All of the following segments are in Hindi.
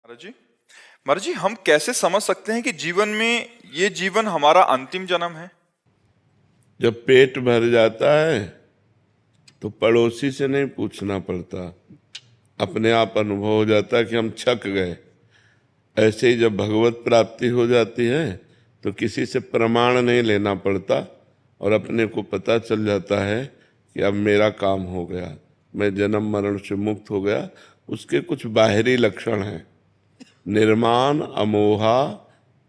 महाराज जी, महाराज जी, हम कैसे समझ सकते हैं कि जीवन में ये जीवन हमारा अंतिम जन्म है? जब पेट भर जाता है तो पड़ोसी से नहीं पूछना पड़ता, अपने आप अनुभव हो जाता है कि हम छक गए। ऐसे ही जब भगवत प्राप्ति हो जाती है तो किसी से प्रमाण नहीं लेना पड़ता और अपने को पता चल जाता है कि अब मेरा काम हो गया, मैं जन्म मरण से मुक्त हो गया। उसके कुछ बाहरी लक्षण हैं: निर्माण अमोहा,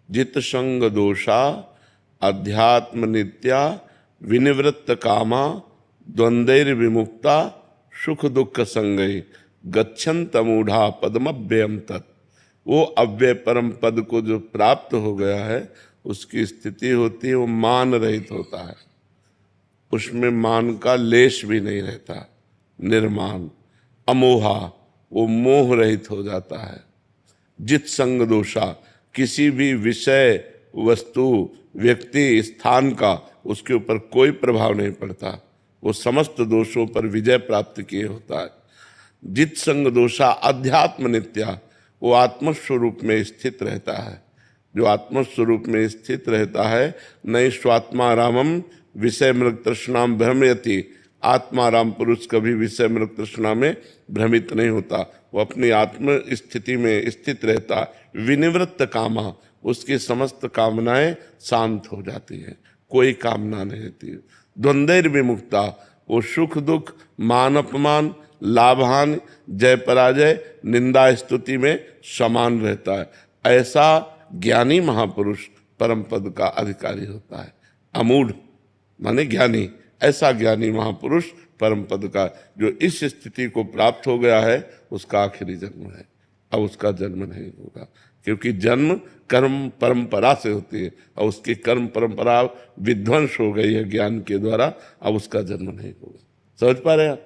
जित संग दोषा, अध्यात्म नित्या, विनिवृत्त कामा, द्वंद्वैर विमुक्ता, सुख दुख संगई, गच्छन्त मूढ़ा पद्मव्ययम तत्। वो अव्यय परम पद को जो प्राप्त हो गया है उसकी स्थिति होती है, वो मान रहित होता है, उसमें मान का लेश भी नहीं रहता। निर्माण अमोहा, वो मोह रहित हो जाता है। जित संग दोषा, किसी भी विषय वस्तु व्यक्ति स्थान का उसके ऊपर कोई प्रभाव नहीं पड़ता, वो समस्त दोषों पर विजय प्राप्त किए होता है। जित संग दोषा अध्यात्म नित्या, वो आत्मस्वरूप में स्थित रहता है। जो आत्मस्वरूप में स्थित रहता है, नई स्वात्मा रामम विषय मृग तृष्णाम भ्रमयति, आत्मा राम पुरुष कभी विषय मृग तृष्णा में भ्रमित नहीं होता, वो अपनी आत्म स्थिति में स्थित रहता। विनिवृत्त कामा, उसकी समस्त कामनाएं शांत हो जाती हैं, कोई कामना नहीं रहती। द्वंद्वैर विमुक्ता, वो सुख दुख, मान अपमान, लाभान, जय पराजय, निंदा स्तुति में समान रहता है। ऐसा ज्ञानी महापुरुष परम पद का अधिकारी होता है। अमूढ़ माने ज्ञानी, ऐसा ज्ञानी महापुरुष परम पद का जो इस स्थिति को प्राप्त हो गया है उसका आखिरी जन्म है। अब उसका जन्म नहीं होगा, क्योंकि जन्म कर्म परंपरा से होती है और उसकी कर्म परंपरा विध्वंस हो गई है ज्ञान के द्वारा। अब उसका जन्म नहीं होगा। समझ पा रहे हैं आप?